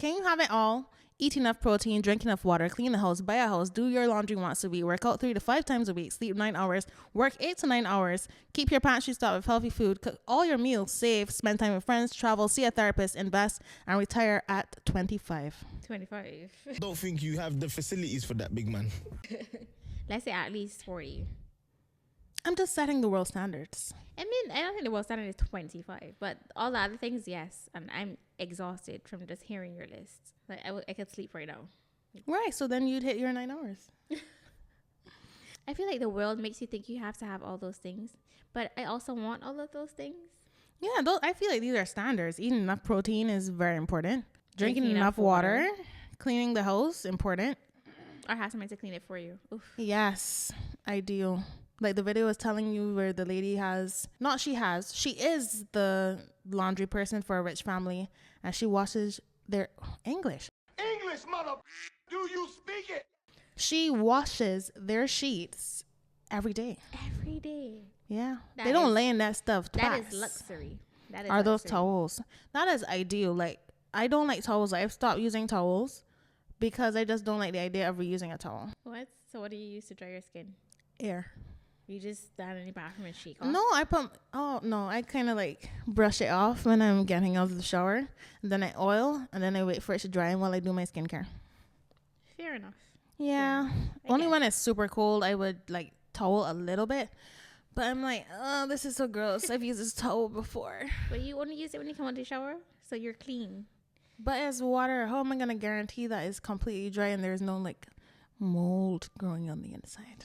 Can you have it all? Eat enough protein, drink enough water, clean the house, buy a house, do your laundry once a week, work out 3 to 5 times a week, sleep 9 hours, work 8 to 9 hours, keep your pantry stocked with healthy food, cook all your meals, save, spend time with friends, travel, see a therapist, invest, and retire at 25. 25. Don't think you have the facilities for that, big man. Let's say at least 40. I'm just setting the world standards. I mean, I don't think the world standard is 25, but all the other things, yes. And I'm exhausted from just hearing your list. Like, I could sleep right now. Right, so then you'd hit your 9 hours. I feel like the world makes you think you have to have all those things, but I also want all of those things. Yeah, I feel like these are standards. Eating enough protein is very important. Drinking Drinking enough enough water. water. Cleaning the house, important. Or have somebody to clean it for you. Oof. Yes, ideal. Like the video was telling you where the lady she is the laundry person for a rich family, and she washes their English, mother. Do you speak it? she washes their sheets every day. Every day. Yeah, That they don't is- lay in that stuff twice. That is luxury. That is Are those luxury. towels? That is ideal. Like, I don't like towels. I've stopped using towels because I just don't like the idea of reusing a towel. What? So what do you use to dry your skin? Air. You just stand in the bathroom and shake off? No, I kind of like brush it off when I'm getting out of the shower. And then I oil, and then I wait for it to dry while I do my skincare. Fair enough. Yeah. I Only guess. when it's super cold, I would like towel a little bit. But I'm like, oh, this is so gross. I've used this towel before. But you only use it when you come out of the shower, so you're clean. But it's water. How am I going to guarantee that it's completely dry and there's no like mold growing on the inside?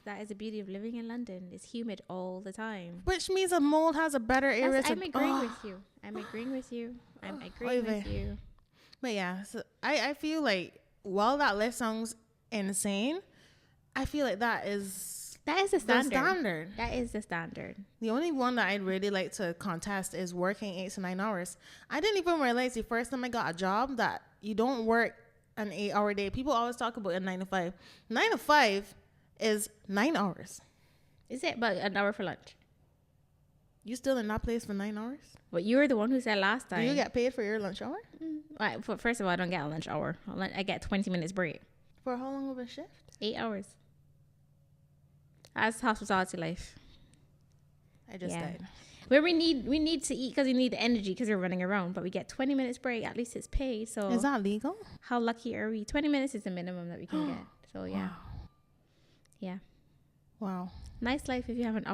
That is the beauty of living in London. It's humid all the time. Which means a mold has a better area to... I'm agreeing with you. I'm agreeing with you. I'm agreeing with you. But yeah, so I feel like while that list sounds insane, I feel like that is That is the the standard. standard. That is the standard. The only one that I'd really like to contest is working 8 to 9 hours. I didn't even realize the first time I got a job that you don't work an 8-hour day. People always talk about a 9 to 5. 9 to 5 is 9 hours. Is it about an hour for lunch? You still in that place for 9 hours? But you were the one who said last Do time. you get paid for your lunch hour? Right, first of all, I don't get a lunch hour. I get 20 minutes break. For how long of a shift? 8 hours. That's hospitality life. I just Yeah. died. Where we need to eat because we need the energy because we're running around. But we get 20 minutes break. At least it's paid. So Is that legal? how lucky are we? 20 minutes is the minimum that we can get. So yeah, yeah. Wow. Nice life if you have an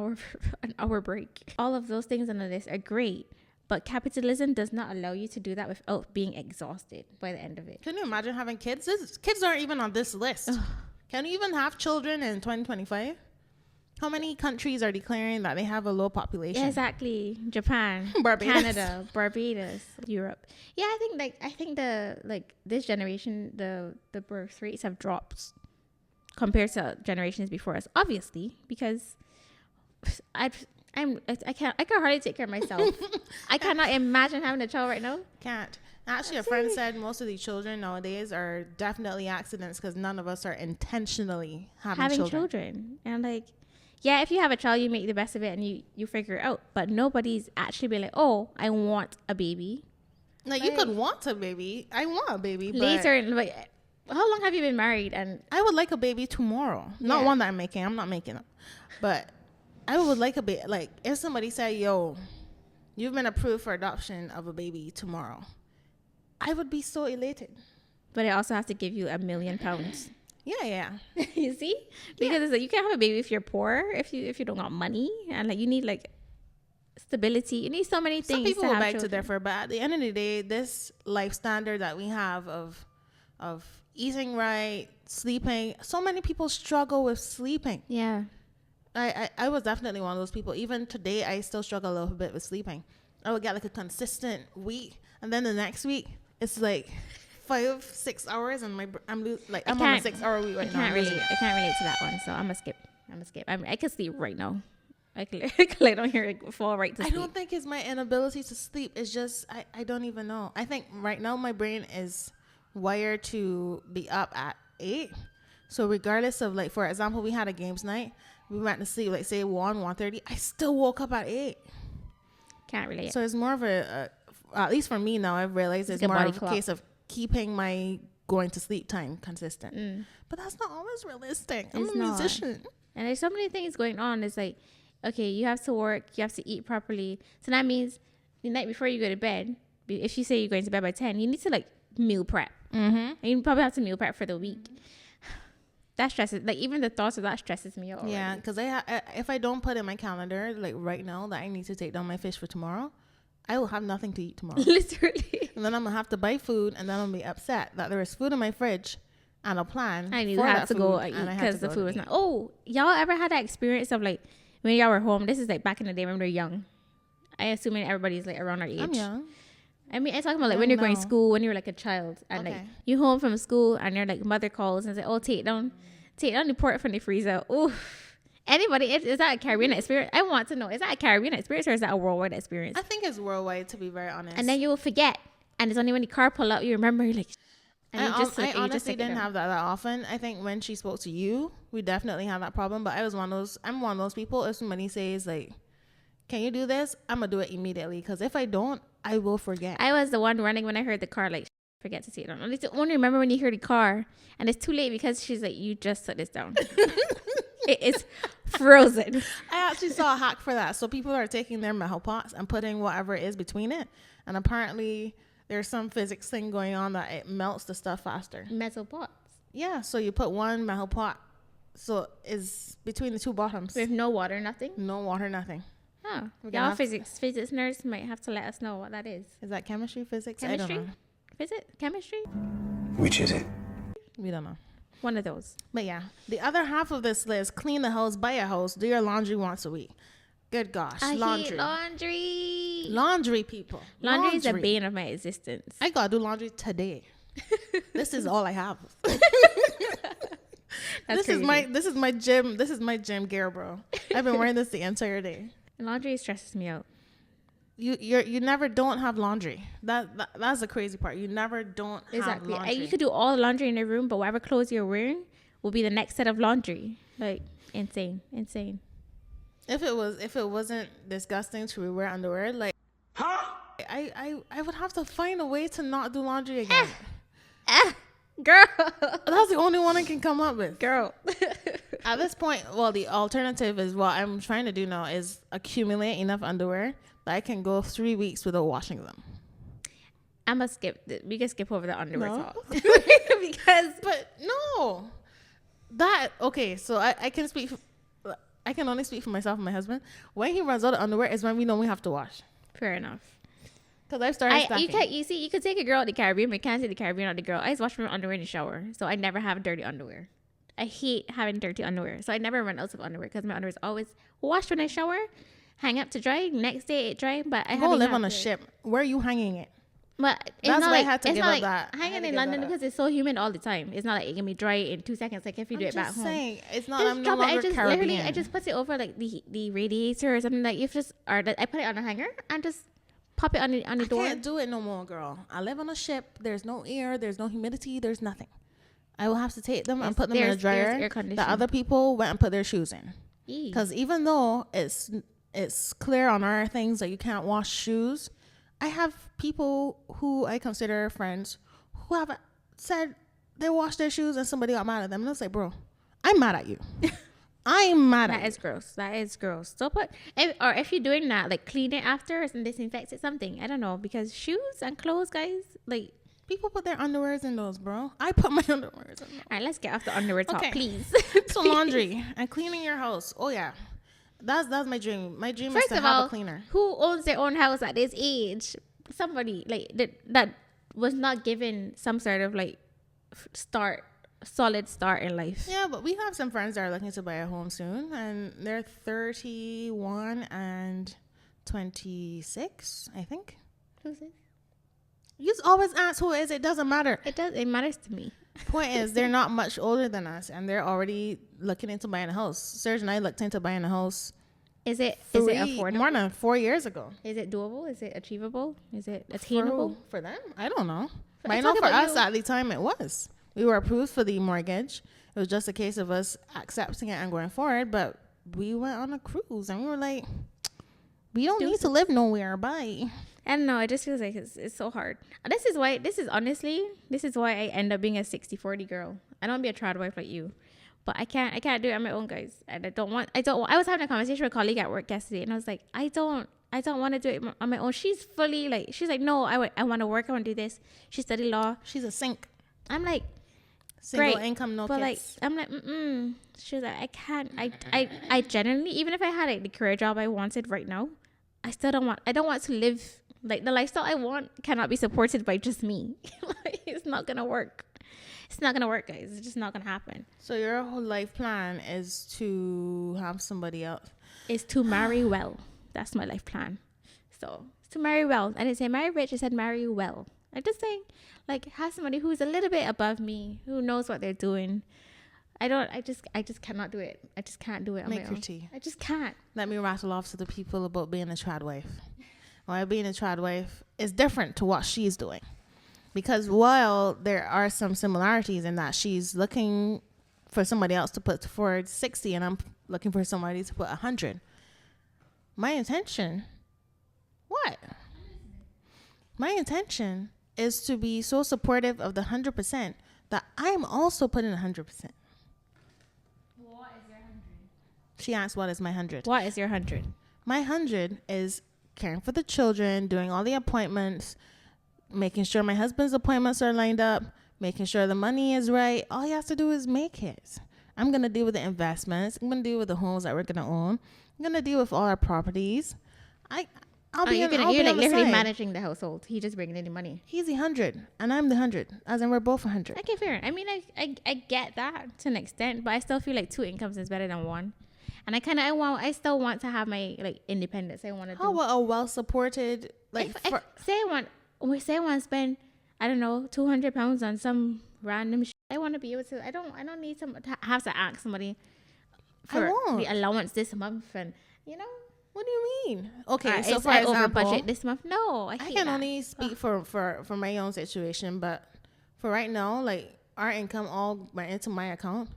hour break. All of those things on the list are great, but capitalism does not allow you to do that without being exhausted by the end of it. Can you imagine having kids? Kids aren't even on this list. Can you even have children in 2025? How many countries are declaring that they have a low population? Exactly. Japan, Barbados. Canada, Barbados, Europe. Yeah, I think this generation the birth rates have dropped compared to generations before us. Obviously, because I can hardly take care of myself. I cannot imagine having a child right now. Can't. Actually, a friend said most of the children nowadays are definitely accidents because none of us are intentionally having children. And yeah, if you have a child, you make the best of it and you figure it out. But nobody's actually been like, oh, I want a baby. Like, you could want a baby. I want a baby. But Later, like, how long have you been married? And I would like a baby tomorrow. Not Yeah. one that I'm making. I'm not making it. But I would like a baby. Like, if somebody said, yo, you've been approved for adoption of a baby tomorrow, I would be so elated. but it also has to give you £1 million. Yeah. You see, because it's like you can't have a baby if you're poor, if you don't got money, and like you need like stability. You need so many things. Some people to will have beg to children. differ, but at the end of the day, this life standard that we have of eating right, sleeping, so many people struggle with sleeping. Yeah, I was definitely one of those people. Even today, I still struggle a little bit with sleeping. I would get like a consistent week, and then the next week, it's like 5-6 hours, and I'm on a 6-hour week right now. I can't relate to that one, so I'm gonna skip. I can sleep right now. I can lay down here and fall right to I sleep. don't think it's my inability to sleep. It's just I don't even know. I think right now my brain is wired to be up at 8. So regardless of, like, for example, we had a games night. We went to sleep like say 1:30. I still woke up at 8. Can't relate. So it's more of a at least for me now, I've realized it's Like a more body of a clock. case of keeping my going to sleep time consistent. But that's not always realistic. I'm It's a not. musician. And there's so many things going on. It's like, okay, you have to work, you have to eat properly. So that means the night before you go to bed, if you say you're going to bed by 10, you need to like meal prep. Mm-hmm. And you probably have to meal prep for the week. That stresses, like even the thoughts of that stresses me out. Yeah, because if I don't put in my calendar, like right now, that I need to take down my fish for tomorrow, I will have nothing to eat tomorrow. Literally. And then I'm going to have to buy food, and then I'll be upset that there is food in my fridge and a plan. I need for to have that to food, go and eat I have because to the go food to was eat. not. Oh, y'all ever had that experience of like when y'all were home? This is like back in the day when we were young. I assuming everybody's like around our age. I'm young. I mean, I'm talking about like when Young you're going to now. school, when you're like a child, and like Okay. you home from school, and your like mother calls and say, "Oh, take down the port from the freezer." Oof. Anybody, is that a Caribbean experience? I want to know, is that a Caribbean experience or is that a worldwide experience? I think it's worldwide, to be very honest. And then you will forget, and it's only when the car pull up you remember. You're like, and you just, like, I you just honestly take it didn't down. have that often. I think when she spoke to you, we definitely had that problem. But I'm one of those people. If somebody says like, "Can you do this?" I'm gonna do it immediately. Because if I don't, I will forget. I was the one running when I heard the car, like, forget to take it down. At least only remember when you hear the car, and it's too late because she's like, you just set this down. It is frozen. I actually saw a hack for that. So people are taking their metal pots and putting whatever is between it, and apparently there's some physics thing going on that it melts the stuff faster. Metal pots Yeah. So you put one metal pot, so is between the two bottoms. with no water, nothing. No water, nothing. Oh, We're gonna y'all have- physics nerds might have to let us know what that is. Is that chemistry, physics? I Chemistry, don't know. physics, chemistry. Which is it? We don't know. One of those. But yeah, the other half of this list: clean the house, buy a house, do your laundry once a week. Good gosh, I laundry. hate laundry. Laundry, people. Laundry is the bane of my existence. I gotta do laundry today. This is all I have. That's This is my gym. This is my gym gear, bro. I've been wearing this the entire day. Laundry stresses me out. You never don't have laundry. That's the crazy part. You never don't Exactly. have laundry. And you could do all the laundry in the room, but whatever clothes you're wearing will be the next set of laundry. Like insane. If it wasn't disgusting to wear underwear, like I would have to find a way to not do laundry again. Girl. That's the only one I can come up with. Girl. At this point, well, the alternative is what I'm trying to do now is accumulate enough underwear that I can go 3 weeks without washing them. We can skip over the underwear No. talk. Because But no, okay. So I can speak. I can only speak for myself and my husband. When he runs out of underwear is when we know we have to wash. fair enough. Because I've started stacking. You could take a girl out the Caribbean, but you can't take the Caribbean out the girl. I just wash my underwear in the shower, so I never have dirty underwear. I hate having dirty underwear, so I never run out of underwear because my underwear is always washed when I shower, hang up to dry. Next day it dry, but I Go haven't live had on a to- ship. Where are you hanging it? But it's That's not why I like had to it's give not up like that. I had hanging to in give London that up. because it's so humid all the time. It's not like it can be dry in 2 seconds. Like if you do I'm it back just home. saying, it's not. Just I'm no drop it. longer I just Caribbean. literally I just put it over like the radiator or something. Like I put it on a hanger and just pop it on the I door. can't do it no more, girl. I live on a ship. There's no air. There's no humidity. There's nothing. I will have to take them and put them in a There's air dryer conditioning. that other people went and put their shoes in. Eee. Because even though it's clear on our things that you can't wash shoes, I have people who I consider friends who have said they washed their shoes and somebody got mad at them. And I was like, bro, I'm mad at you. I'm mad at That you. is gross. That is gross. So if you're doing that, like clean it after and disinfect it, something. I don't know, because shoes and clothes, guys, like. People put their underwears in those, bro. I put my underwears in those. All right, let's get off the underwear talk, Okay. please. So laundry and cleaning your house. Oh yeah, that's my dream. My dream is First to of have all, a cleaner. who owns their own house at this age? Somebody like that was not given some sort of like solid start in life. Yeah, but we have some friends that are looking to buy a home soon, and they're 31 and 26, I think. Who's this? You just always ask who it is. It doesn't matter. It matters to me. Point is, they're not much older than us, and they're already looking into buying a house. Serge and I looked into buying a house Is it affordable? more than 4 years ago. Is it doable? Is it achievable? Is it For attainable? who? For them? I don't know. For- But I I'm know talking for about us you. at the time it was. We were approved for the mortgage. It was just a case of us accepting it and going forward. But we went on a cruise and we were like, we don't need to live nowhere. Bye. I don't know. It just feels like it's so hard. This is why I end up being a 60-40 girl. I don't want to be a trad wife like you, but I can't do it on my own, guys. And I was having a conversation with a colleague at work yesterday, and I was like, I don't want to do it on my own. She's like, no, I want to work. I want to do this. She studied law. She's a sink. I'm like, Single great. income, no But kids. like, I'm like, She was like, I can't. I genuinely, even if I had like the career job I wanted right now, I don't want to live like the lifestyle I want cannot be supported by just me. Like, it's not gonna work. It's not gonna work, guys. It's just not gonna happen. So your whole life plan is to have somebody else. It's to marry well. That's my life plan. So it's to marry well. I didn't say marry rich. I said marry well. I'm just saying, like, have somebody who's a little bit above me, who knows what they're doing. I just cannot do it. I just can't do it on Make my your own. tea. I just can't. Let me rattle off to the people about being a trad wife. Why being a trad wife is different to what she's doing. Because while there are some similarities in that she's looking for somebody else to put forward 60 and I'm looking for somebody to put 100. My intention is to be so supportive of the 100% that I'm also putting 100%. What is your 100? She asked, what is my 100? What is your 100? My 100 is caring for the children, doing all the appointments, making sure my husband's appointments are lined up, making sure the money is right. All he has to do is make it. I'm going to deal with the investments. I'm going to deal with the homes that we're going to own. I'm going to deal with all our properties. You're literally managing the household. He just bringing in the money. He's the 100 and I'm the 100. As in, we're both 100. Okay, fair. I mean, I get that to an extent, but I still feel like 2 incomes is better than 1. And I still want to have my like independence. I want to. How about a well-supported say I want to spend, I don't know, £200 on some random shit. I want to be able to. I don't need to have to ask somebody for the allowance this month, and you know. What do you mean? Okay, so for example, over budget this month. No, I can only speak for my own situation, but for right now, like our income all went into my account,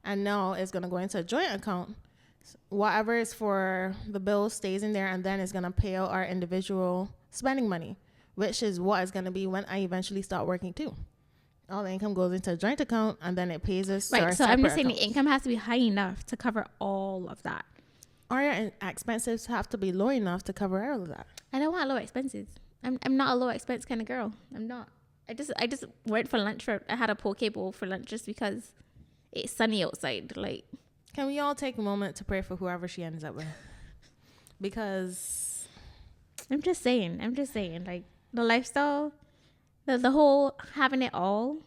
and now it's gonna go into a joint account. Whatever is for the bill stays in there, and then it's gonna pay out our individual spending money, which is what is gonna be when I eventually start working too. All the income goes into a joint account, and then it pays us. Right. So I'm just saying the income has to be high enough to cover all of that. Our expenses have to be low enough to cover all of that. I don't want low expenses. I'm not a low expense kind of girl. I'm not. I just went for lunch. I had a poke bowl for lunch just because it's sunny outside. Like, can we all take a moment to pray for whoever she ends up with? Because I'm just saying, like the lifestyle, the whole having it all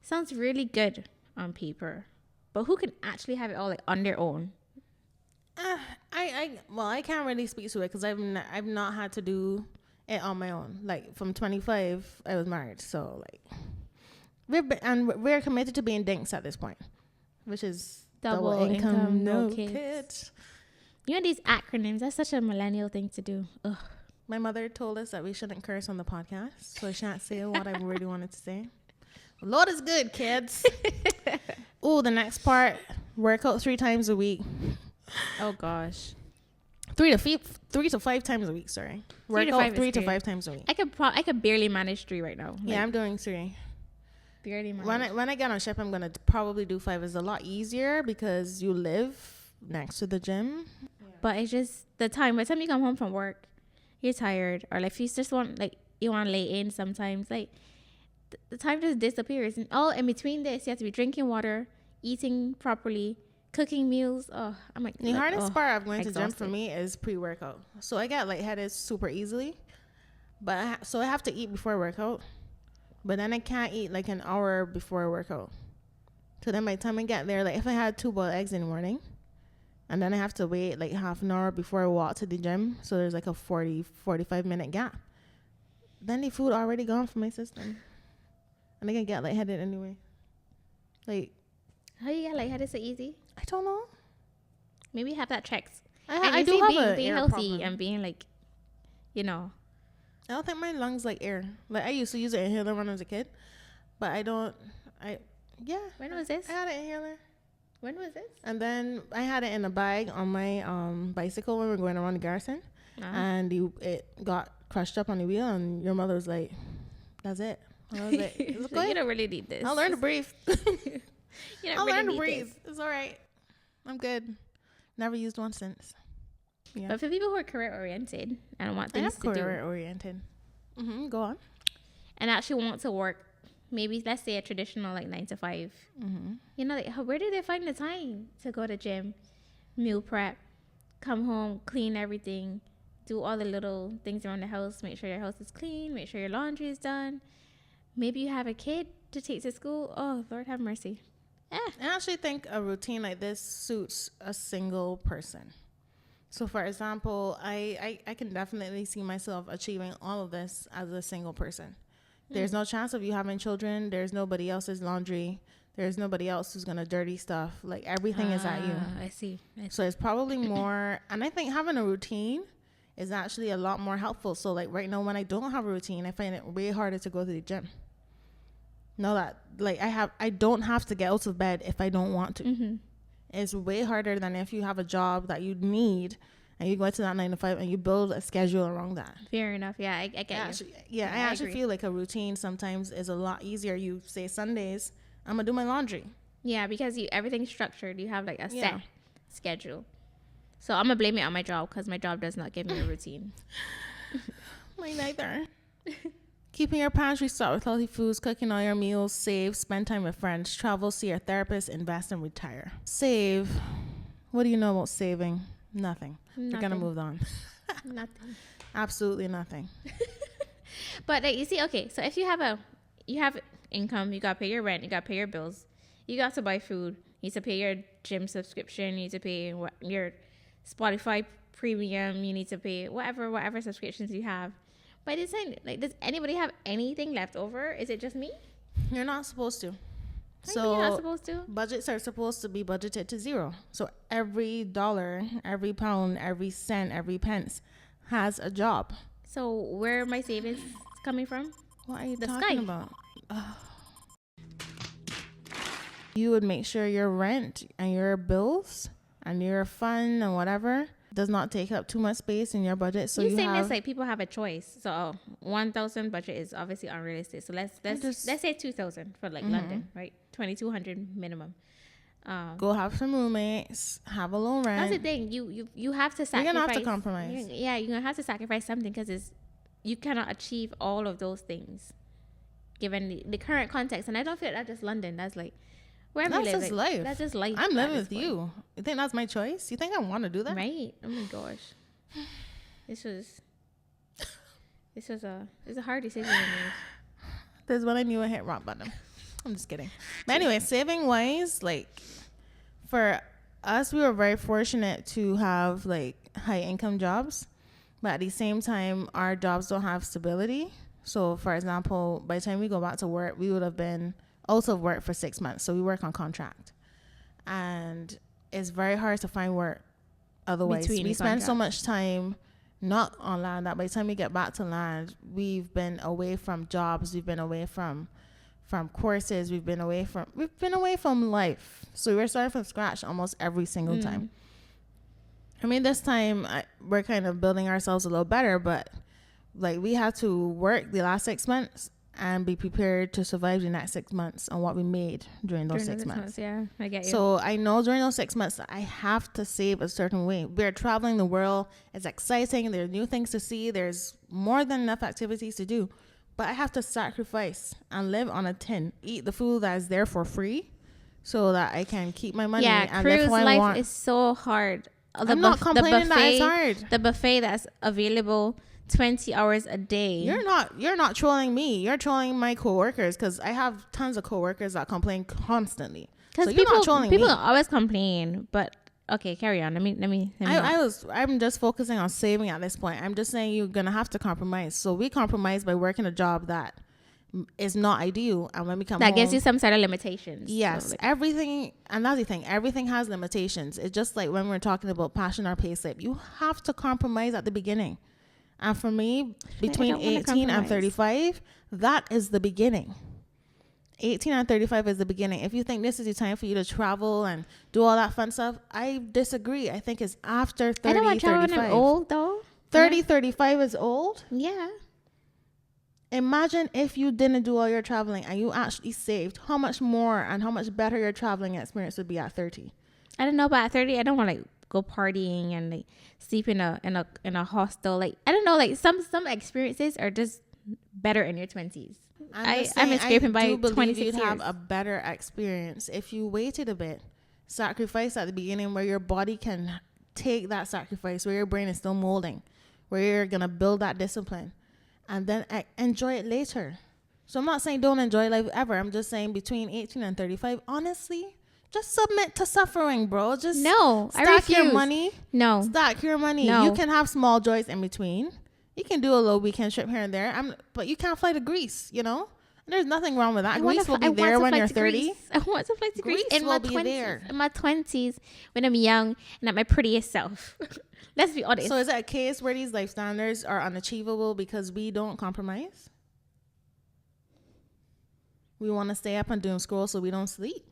sounds really good on paper, but who can actually have it all like on their own? I can't really speak to it because I've not had to do it on my own. Like from 25, I was married, so like we're committed to being dinks at this point, which is double income, no kids. You know these acronyms. That's such a millennial thing to do. Ugh. My mother told us that we shouldn't curse on the podcast, so I shan't say what I really wanted to say. Lord is good, kids. Oh, the next part: work out 3 times a week. Oh gosh, 3 to 5 times a week. Sorry, work out 3 to 5 times a week. I could barely manage 3 right now. Yeah, I'm doing 3. Barely manage. When I get on shift, I'm gonna probably do 5. It's a lot easier because you live next to the gym. Yeah. But it's just the time. By the time you come home from work, you're tired, or like if you just want you want to lay in. Sometimes like the time just disappears, and all in between this, you have to be drinking water, eating properly, cooking meals. Oh, I'm like the hardest part of going to gym for me is pre-workout. So I get lightheaded super easily, but so I have to eat before workout. But then I can't eat like an hour before workout. So then by the time I get there, like if I had 2 boiled eggs in the morning, and then I have to wait like half an hour before I walk to the gym, so there's like a 45 minute gap. Then the food already gone from my system, and I can get lightheaded anyway. Like, how you get lightheaded so easy? I don't know. Maybe have that checked. I do have being healthy problem. And being like, you know. I don't think my lungs like air. Like I used to use an inhaler when I was a kid, but I don't. When was this? I had an inhaler. When was this? And then I had it in a bag on my bicycle when we were going around the garrison, and it got crushed up on the wheel, and your mother was like, "That's it." I was like, "It's So okay. you don't really need this. I'll learn to breathe. You don't I'll really learn to need breathe. this. It's all right. I'm good. Never used one since." Yeah. But for people who are career oriented and want I am things to do, career oriented. Go on. and actually want to work, maybe let's say a traditional like 9 to 5. You know, like, where do they find the time to go to gym, meal prep, come home, clean everything, do all the little things around the house, make sure your house is clean, make sure your laundry is done. Maybe you have a kid to take to school. Oh, Lord have mercy. I actually think a routine like this suits a single person. So, for example, I can definitely see myself achieving all of this as a single person. There's no chance of you having children. There's nobody else's laundry. There's nobody else who's going to dirty stuff. Like, everything is at you. I see. So it's probably more, and I think having a routine is actually a lot more helpful. So like right now when I don't have a routine, I find it way harder to go to the gym. Know that, like, I don't have to get out of bed if I don't want to. It's way harder than if you have a job that you need and you go to that 9 to 5 and you build a schedule around that. Fair enough. Yeah, I get you. I actually agree. feel like a routine sometimes is a lot easier. You say Sundays, I'm gonna do my laundry. Yeah, because everything's structured. You have like a Yeah. set schedule. So I'm gonna blame it on my job because my job does not give me a routine. Mine neither. Keeping your pantry stocked with healthy foods, cooking all your meals, save, spend time with friends, travel, see your therapist, invest, and retire. Save. What do you know about saving? Nothing. We're gonna Nothing. move on. Nothing. Absolutely nothing. But like, you see, okay, so if you have income, you gotta pay your rent, you gotta pay your bills, you got to buy food, you need to pay your gym subscription, you need to pay your Spotify premium, you need to pay whatever subscriptions you have. By this time, like, does anybody have anything left over? Is it just me? You're not supposed to. So you're not supposed to. Budgets are supposed to be budgeted to zero. So every dollar, every pound, every cent, every pence has a job. So where are my savings coming from? What are you The talking sky. about? You would make sure your rent and your bills and your fund and whatever does not take up too much space in your budget. So You're you saying have, this like people have a choice. So 1,000 budget is obviously unrealistic. So let's say 2,000 for like London, right? 2,200 minimum. go have some roommates, have a low rent. That's the thing. You have to sacrifice. You're gonna have to compromise. Yeah, you're gonna have to sacrifice something because you cannot achieve all of those things given the current context. And I don't feel that's just London. That's like wherever That's you live. just Like, life. that's just life. I'm at living this with point. you. You think that's my choice? You think I want to do that? Right? Oh my gosh. This was a hard decision to make. This is when I knew I hit rock bottom. I'm just kidding. But anyway, saving wise, like for us, we were very fortunate to have like high income jobs, but at the same time, our jobs don't have stability. So, for example, by the time we go back to work, we would have been out of work for 6 months. So we work on contract, and it's very hard to find work. Otherwise, Between we the spend so contracts. much time not on land that by the time we get back to land, we've been away from jobs, we've been away from courses, we've been away from life. So we're starting from scratch almost every single time. I mean, this time we're kind of building ourselves a little better, but like we had to work the last 6 months and be prepared to survive the next 6 months on what we made during those 6 months. Yeah, I get you. So I know during those 6 months, I have to save a certain way. We're traveling the world. It's exciting. There are new things to see. There's more than enough activities to do. But I have to sacrifice and live on a tin, eat the food that is there for free so that I can keep my money yeah, and live cruise who I life want. is so hard. I'm not complaining that it's hard. The buffet that's available 20 hours a day. You're not trolling me. You're trolling my coworkers because I have tons of coworkers that complain constantly. So you're not trolling people me. always complain, but okay, carry on. Let me I'm just focusing on saving at this point. I'm just saying you're gonna have to compromise. So we compromise by working a job that is not ideal, and when we come that home, gives you some sort of limitations. yes, So, like, everything, and that's the thing. Everything has limitations. It's just like when we're talking about passion or pay slip. You have to compromise at the beginning. And for me, between don't wanna 18 and compromise. 35, that is the beginning. 18 and 35 is the beginning. If you think this is the time for you to travel and do all that fun stuff, I disagree. I think it's after 30, I don't want to travel when 35. I'm old though. 30, 35 is old. Yeah. Imagine if you didn't do all your traveling and you actually saved, how much more and how much better your traveling experience would be at 30. I don't know, but at 30, I don't want to like go partying and like sleep in a hostel. Like, I don't know, like some experiences are just better in your 20s. I'm escaping by 26 you'd years. have a better experience if you waited a bit. Sacrifice at the beginning where your body can take that sacrifice, where your brain is still molding, where you're going to build that discipline. And then enjoy it later. So I'm not saying don't enjoy life ever. I'm just saying between 18 and 35, honestly, just submit to suffering, bro. Just No, I stack your refuse. money. No. Stack your money. No. You can have small joys in between. You can do a little weekend trip here and there. But you can't fly to Greece, you know? And there's nothing wrong with that. Greece will be there when you're 30. I want to fly to Greece in my will be 20s. there. In my 20s, when I'm young and at my prettiest self. Let's be honest. So is it a case where these life standards are unachievable because we don't compromise? We want to stay up and doom scroll so we don't sleep.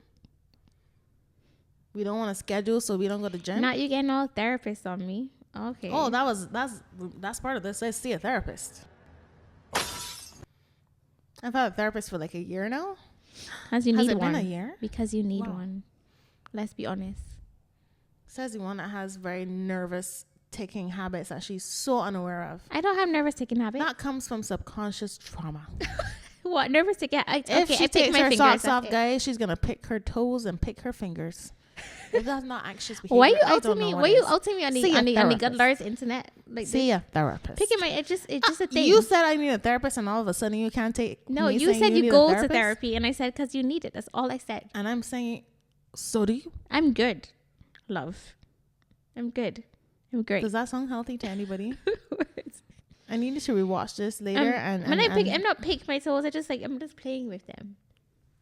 We don't want to schedule so we don't go to gym. Not you getting all therapist on me. Okay. Oh, that's part of this. Let's see a therapist. I've had a therapist for like a year now. Has you Has need it one? been a year? Because you need Wow. one. Let's be honest. Says the one that has very nervous taking habits that she's so unaware of. I don't have nervous ticking habit. That comes from subconscious trauma. What nervous ticket? If she I pick takes my her fingers. socks That's off, it. guys, she's gonna pick her toes and pick her fingers. If that's not anxious behavior, Why you I outing don't know me? what Why you is. outing me on See the a on the therapist. good Lord's internet? Like See a therapist. picking my it's just a thing. You said I need a therapist, and all of a sudden you can't take. No, me you saying said you need a go to therapist? therapy, and I said because you need it. That's all I said. And I'm saying, so do you? I'm good, love. I'm good. I'm great. Does that sound healthy to anybody? I needed to rewatch this later. And when I'm not pick my toes. I'm just playing with them.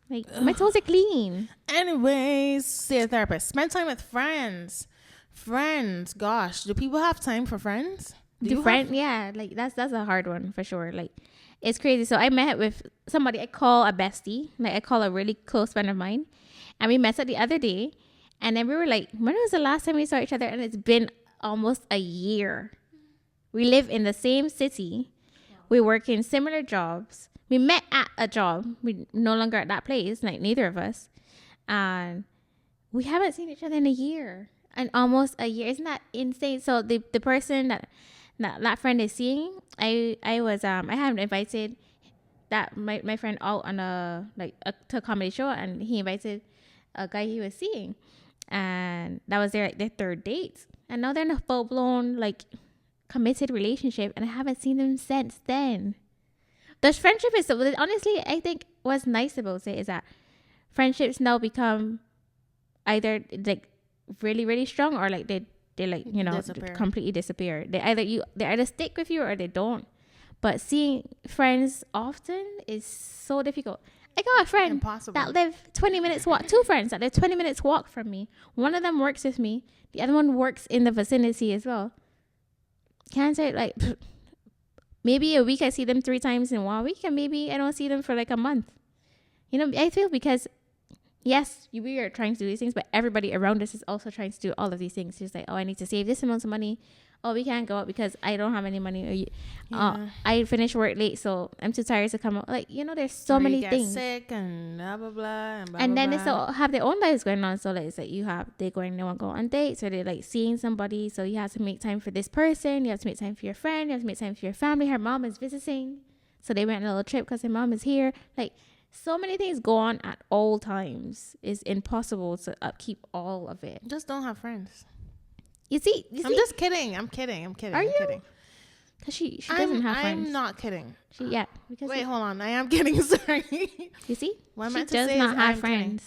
Like my toes are clean. anyways, see a therapist. Spend time with friends. Friends, gosh, do people have time for friends? Do you have- Yeah, like that's a hard one for sure. Like it's crazy. So I met with somebody I call a bestie, like I call a really close friend of mine, and we met up the other day, and then we were like, when was the last time we saw each other? And it's been almost a year. We live in the same city. We work in similar jobs. We met at a job. We no longer at that place, like neither of us, and we haven't seen each other in a year. And almost a year. Isn't that insane? So the person that friend is seeing, I had invited that my friend out on to a comedy show, and he invited a guy he was seeing, and that was their third date, and now they're in a full blown like committed relationship, and I haven't seen them since then. The friendship is honestly, I think what's nice about it is that friendships now become either like really really strong or like they like Disappear. completely disappear. They either stick with you or they don't. But seeing friends often is so difficult. I got a friend Impossible. that live 20 minutes walk. Two friends that live 20 minutes walk from me. One of them works with me. The other one works in the vicinity as well. Can't say like maybe a week I see them 3 times in 1 week, and maybe I don't see them for like a month. I feel because yes, we are trying to do these things, but everybody around us is also trying to do all of these things. Just like, oh, I need to save this amount of money. Oh, we can't go out because I don't have any money. Or I finished work late, so I'm too tired to come out. Like, there's so Or many you get things. sick and blah blah blah and blah, And blah, then blah. they still have their own lives going on. So like it's like they want to go on dates, or they're like seeing somebody. So you have to make time for this person. You have to make time for your friend. You have to make time for your family. Her mom is visiting, so they went on a little trip because her mom is here. Like so many things go on at all times. It's impossible to upkeep all of it. Just don't have friends. You see, I'm just kidding. I'm kidding. Are I'm you? kidding. Because she doesn't have friends. I'm not kidding. Because Wait, hold on. I am kidding. Sorry. you see, What I she meant to does say not is have I'm kidding. friends.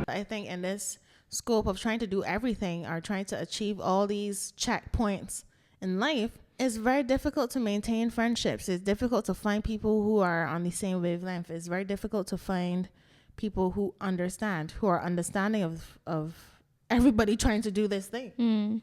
I think in this scope of trying to do everything or trying to achieve all these checkpoints in life, it's very difficult to maintain friendships. It's difficult to find people who are on the same wavelength. It's very difficult to find people who understand, who are understanding of everybody trying to do this thing.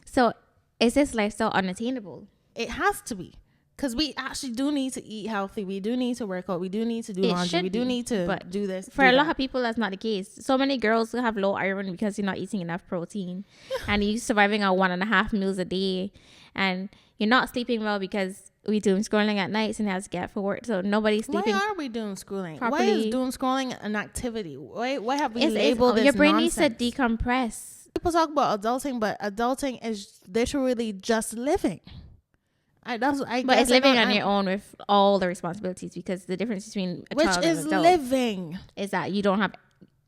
So is this lifestyle unattainable? It has to be, Because we actually do need to eat healthy. We do need to work out. We do need to do It laundry. should We do be, need to but do this. For do a lot that. of people, that's not the case. So many girls have low iron because you're not eating enough protein, and you're surviving on 1.5 meals a day, and you're not sleeping well because we doom scrolling at nights and have to get up for work. So nobody's sleeping. Why are we doing schooling? Why properly. is doing schooling an activity? Why have we It's labeled this your brain nonsense? needs to decompress. People talk about adulting, but adulting is literally just living. I But guess it's I living don't- on your own with all the responsibilities, because the difference between a which child is and an adult living. is that you don't have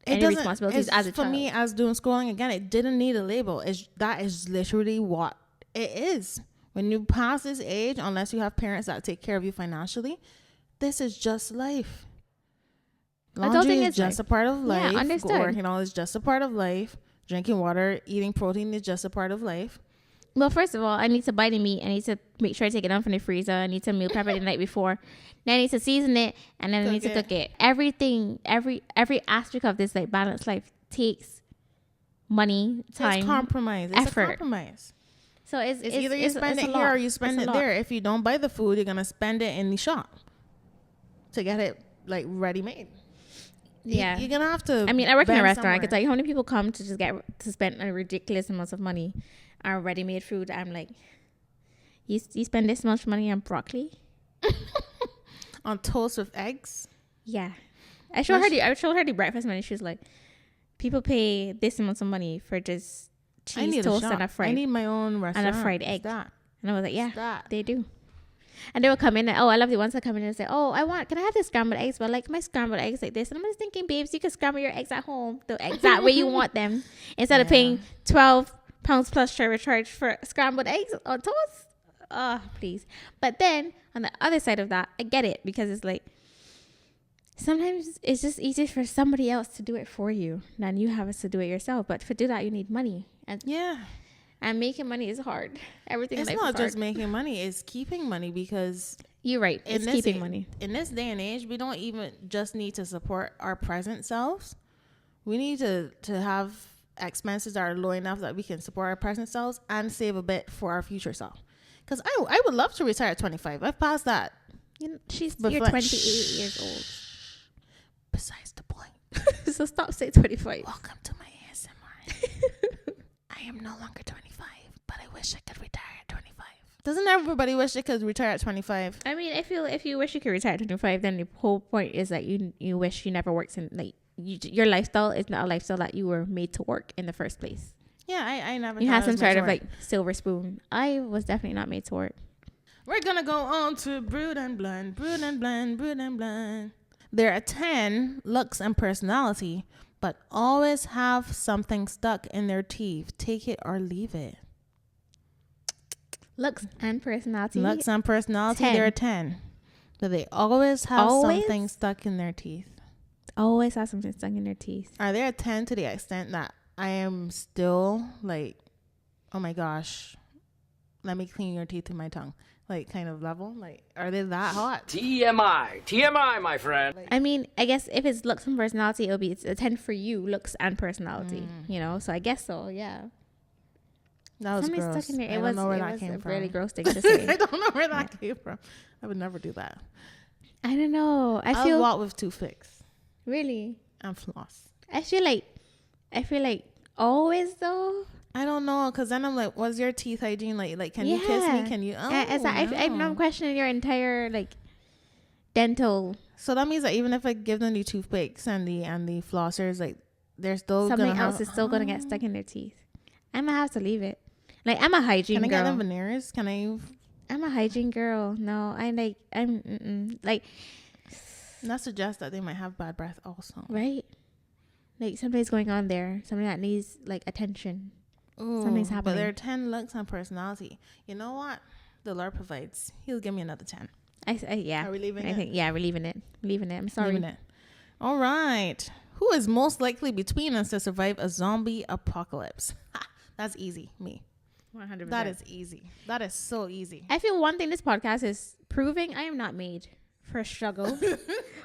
any doesn't- responsibilities it's- as a for child. me, as doing schooling again, it didn't need a label. That is literally what it is. When you pass this age, unless you have parents that take care of you financially, this is just life. Laundry Adulting is is just life. a part of life. Yeah, understood. Working out is just a part of life. Drinking water, eating protein is just a part of life. Well, first of all, I need to buy the meat. I need to make sure I take it out from the freezer. I need to meal prep it the night before. Then I need to season it, and then I need to cook it. Everything, every aspect of this like balanced life takes money, time, It's compromise. It's effort. a compromise. So it's Either you spend it's it a here lot. or you spend It's it a lot. there. If you don't buy the food, you're gonna spend it in the shop to get it like ready made. Yeah. You're gonna have to. I mean, I work in a bend restaurant. I can somewhere. tell you how many people come to just to spend a ridiculous amounts of money on ready-made food. I'm like, you spend this much money on broccoli? on toast with eggs. Yeah. I showed her the breakfast menu. She was like, people pay this amount of money for just I cheese need toast a shop. and a fried. I need my own restaurant. fried It's egg. That. And I was like, yeah, It's that. they do. And they will come in and, I love the ones that come in and say, can I have the scrambled eggs? But like my scrambled eggs like this. And I'm just thinking, babes, you can scramble your eggs at home the exact way you want them, instead of paying £12 plus service charge for scrambled eggs on toast. Oh, please. But then on the other side of that, I get it, because it's like, sometimes it's just easier for somebody else to do it for you than you have to do it yourself. But to do that, you need money. And making money is hard. Everything in It's life not is just hard. making money; it's keeping money, because You're right. It's keeping money. In this day and age, we don't even just need to support our present selves. We need to have expenses that are low enough that we can support our present selves and save a bit for our future self. Because I would love to retire at 25. I've passed that. You're But 28 years old. Besides the point. So stop saying 25. Welcome to my ASMR. I am no longer 25, but I wish I could retire at 25. Doesn't everybody wish they could retire at 25? I mean, if you wish you could retire at 25, then the whole point is that you wish you never worked in, like, your lifestyle is not a lifestyle that you were made to work in the first place. Yeah, I never. You thought had I some was meant sort to of work. like silver spoon. I was definitely not made to work. We're gonna go on to Brood and Blend, Brood and Blend, Brood and Blend. There are 10 looks and personality, but always have something stuck in their teeth. Take it or leave it. Looks and personality. Looks and personality, 10. there are 10. But they always have Always? something stuck in their teeth. Always have something stuck in their teeth. Are there 10 to the extent that I am still like, oh my gosh, let me clean your teeth with my tongue, like kind of level? Like, are they that hot? TMI, my friend. I mean, I guess if it's looks and personality, it's a 10 for you, looks and personality, you know? So I guess so, yeah. That was Something gross. stuck in there. I don't know where that came a from. really gross thing to say. I don't know where that came from. I would never do that. I don't know. I I'll feel walk with toothpicks really. and floss. I feel like always though. I don't know, because then I'm like, what's your teeth hygiene like? Like, can you kiss me? Can you? Oh, I'm questioning your entire like dental. So that means that even if I give them the toothpicks and the flossers, like they're still Something gonna else is still gonna get stuck in their teeth. I'm gonna have to leave it. Like, I'm a hygiene Can I get girl. them veneers? Can I? I'm a hygiene girl. No, like That suggests that they might have bad breath also. right. Like something's going on there. Something that needs like attention. Ooh, Something's But happening. there are 10 looks and personality. You know what? The Lord provides. He'll give me another 10. Yeah. Are we leaving I it? think we're leaving it. Leaving it. I'm sorry. Leaving it. All right. Who is most likely between us to survive a zombie apocalypse? Ha, that's easy. Me. 100%. That is easy. That is so easy. I feel one thing this podcast is proving I am not made for struggle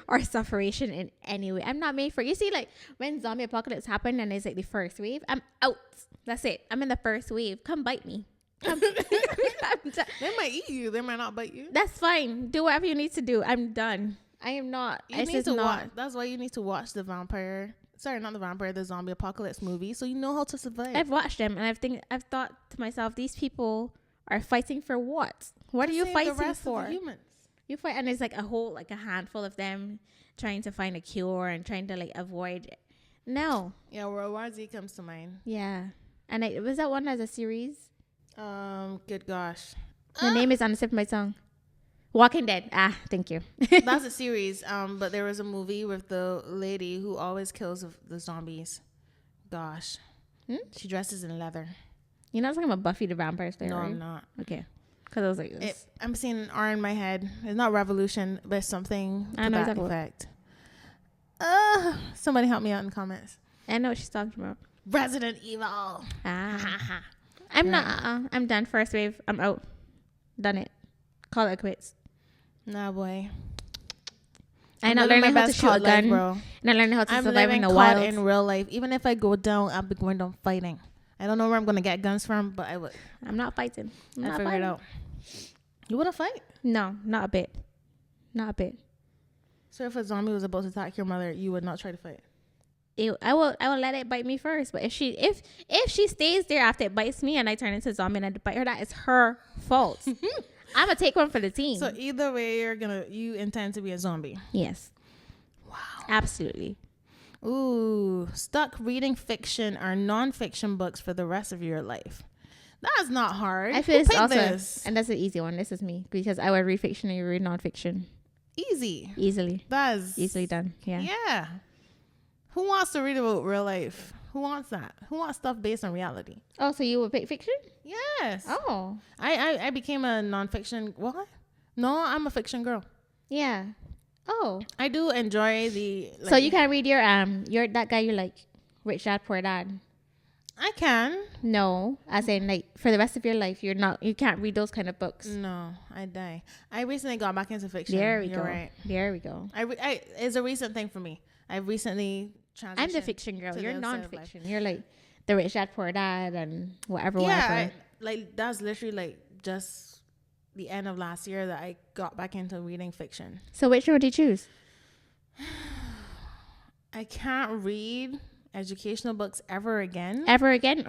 or sufferation in any way. I'm not made for, you see, like when zombie apocalypse happened and it's like the first wave, I'm out. That's it. I'm in the first wave. Come bite me. I'm done. They might eat you. They might not bite you. That's fine. Do whatever you need to do. I'm done. I am not. You need to watch. That's why you need to watch the vampire. Sorry, not the vampire. The zombie apocalypse movie, so you know how to survive. I've watched them, and I've thought to myself, these people are fighting for what? What are you Save fighting the rest for? Of the humans. You fight, and it's like a handful of them trying to find a cure and trying to like avoid. No. Yeah, World War Z comes to mind. Yeah, and was that one as a series? Good gosh. The name is on the tip of my tongue. Walking Dead. Thank you. That's a series. But there was a movie with the lady who always kills the zombies. Gosh. She dresses in leather. You're not talking about Buffy the Vampire Slayer, No, right? I'm not. Okay. Because I was like, I'm seeing an R in my head. It's not Revolution, but it's something to that effect. Somebody help me out in the comments. I know what she's talking about. Resident Evil. I'm not. I'm done. First wave. I'm out. Done it. Call it quits. Nah, boy. I'm not learning how to shoot a gun. Bro. Not learning how to I'm survive in the caught wild. in real life. Even if I go down, I'll be going down fighting. I don't know where I'm going to get guns from, but I would. I'm not fighting. I figure it out. You want to fight? No, not a bit. Not a bit. So if a zombie was about to attack your mother, you would not try to fight? I will let it bite me first. But if she stays there after it bites me and I turn into a zombie and I bite her, that is her fault. I'm gonna take one for the team. So either way, you intend to be a zombie. Yes. Wow. Absolutely. Ooh, stuck reading fiction or non-fiction books for the rest of your life. That's not hard. I feel Who it's also, this? and that's an easy one. This is me because I would read fiction and you read non-fiction. Easy. Easily. That's Easily done. Yeah. Yeah. Who wants to read about real life? Who wants that? Who wants stuff based on reality? Oh, so you would pick fiction? Yes. Oh. I became a non-fiction. What? No, I'm a fiction girl. Yeah. Oh. I do enjoy the. So you can't read your that guy you like, Rich Dad Poor Dad. I can. No, as in like for the rest of your life, you can't read those kind of books. No, I die. I recently got back into fiction. There we You're go. Right. There we go. It's a recent thing for me. I recently transitioned. I'm the fiction girl. to You're the other side of life. non-fiction. You're like the Rich Dad Poor Dad and whatever. Yeah, that's literally like just the end of last year that I got back into reading fiction. So which one would you choose? I can't read educational books ever again. Ever again,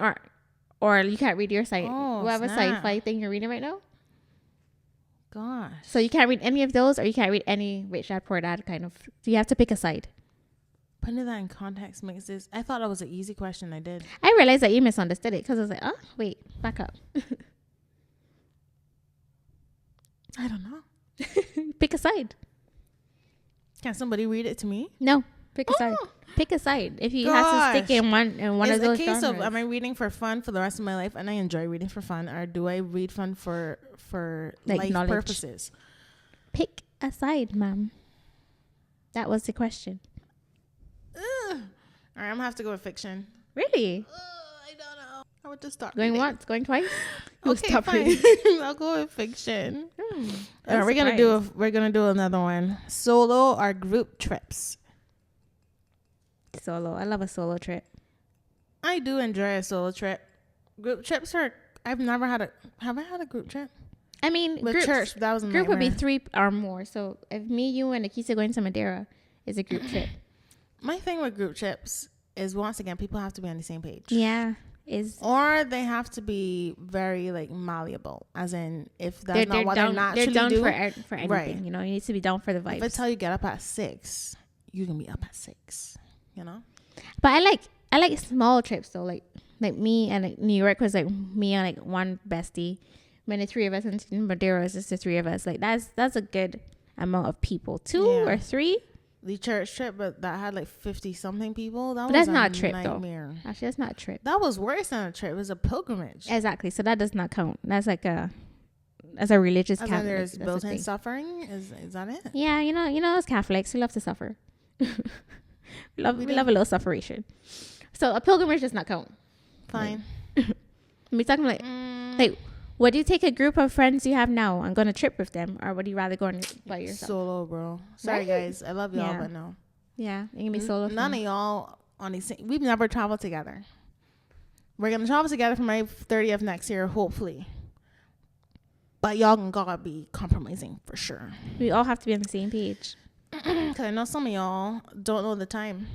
or you can't read your whatever snap. sci-fi thing you're reading right now. Gosh. So you can't read any of those, or you can't read any Rich Dad Poor Dad kind of. So you have to pick a side. Putting that in context makes this. I thought that was an easy question. I did. I realized that you misunderstood it because I was like, oh wait, back up. I don't know. Pick a side. Can somebody read it to me? No, pick a side. Pick a side. If you have to stick in one It's of those a case genres. of am I reading for fun for the rest of my life, and I enjoy reading for fun, or do I read fun for Like life knowledge. purposes? Pick a side, ma'am. That was the question. All right, I'm gonna have to go with fiction. Really? I don't know. I would just stop. Going reading. once, going twice? You'll Okay, stop fine. reading. I'll go with fiction. I'm All right, we're gonna do another one. Solo or group trips. Solo. I love a solo trip. I do enjoy a solo trip. Group trips are. Have I had a group trip? I mean, With church, that was a group would be nightmare. 3 or more. So if me, you, and Akisa going to Madeira is a group trip. My thing with group trips is once again people have to be on the same page. Yeah, Or they have to be very like malleable, as in if that's not what down, they naturally they're down do. for anything. Right. You know, you need to be down for the vibes. If I tell you get up at 6, you can be up at 6. You know. But I like small trips though. Like me and like New York was like me and like one bestie. When the 3 of us and Madeira is just the 3 of us. Like that's a good amount of people. 2 or 3. The church trip, but that had like 50 something people. That But was that's not a trip nightmare. though. Actually, that's not a trip. That was worse than a trip. It was a pilgrimage. Exactly. So that does not count. That's like as a religious As in Catholic. there's that's the built-in thing. suffering. Is that it? Yeah, you know, as Catholics, we love to suffer. we love a little sufferation. So a pilgrimage does not count. Fine. Me talking like would you take a group of friends you have now and go on a trip with them, or would you rather go on by yourself? Solo, bro. Sorry, Right? guys. I love y'all, Yeah. but no. Yeah, you can be solo. None of y'all on the same. We've never traveled together. We're gonna travel together for my 30th next year, hopefully. But y'all gotta be compromising for sure. We all have to be on the same page. Because I know some of y'all don't know the time.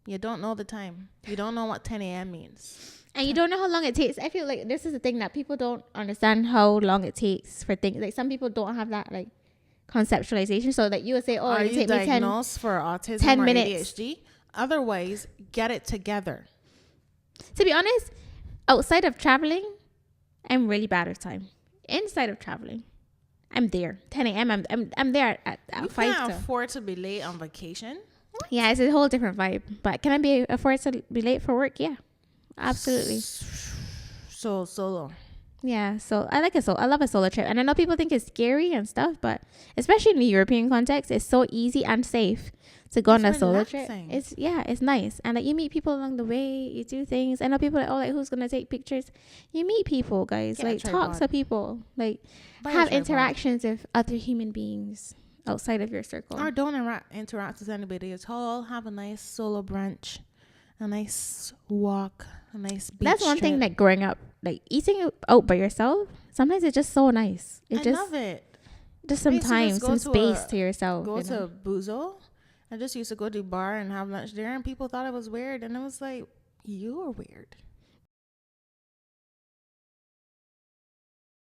You don't know the time. You don't know what 10 a.m. means. And you don't know how long it takes. I feel like this is the thing that people don't understand, how long it takes for things. Like some people don't have that like conceptualization. So that you would say, oh, Are it you take me 10 diagnosed for autism 10 or minutes. ADHD? Otherwise, get it together. To be honest, outside of traveling, I'm really bad with time. Inside of traveling, I'm there. 10 a.m. I'm there at You 5 can't to. afford to be late on vacation. Yeah, it's a whole different vibe. But can I afford to be late for work? Yeah, absolutely. So solo. Yeah, so I love a solo trip, and I know people think it's scary and stuff, but especially in the European context, it's so easy and safe to go on a It's solo trip. relaxing. It's nice, and like you meet people along the way, you do things. I know people like, oh, like who's gonna take pictures? You meet people, guys. Get a Like talk tripod. to people, like Buy a have tripod. interactions with other human beings outside of your circle. Or don't interact with anybody at all. Have a nice solo brunch, a nice walk, a nice beach That's one thing, trip. like growing up, like eating out by yourself. Sometimes it's just so nice. It I just love it. just some I used to time, just go some to space a- to yourself. Go you know? to Buzo. I just used to go to bar and have lunch there, and people thought it was weird, and it was like, you are weird.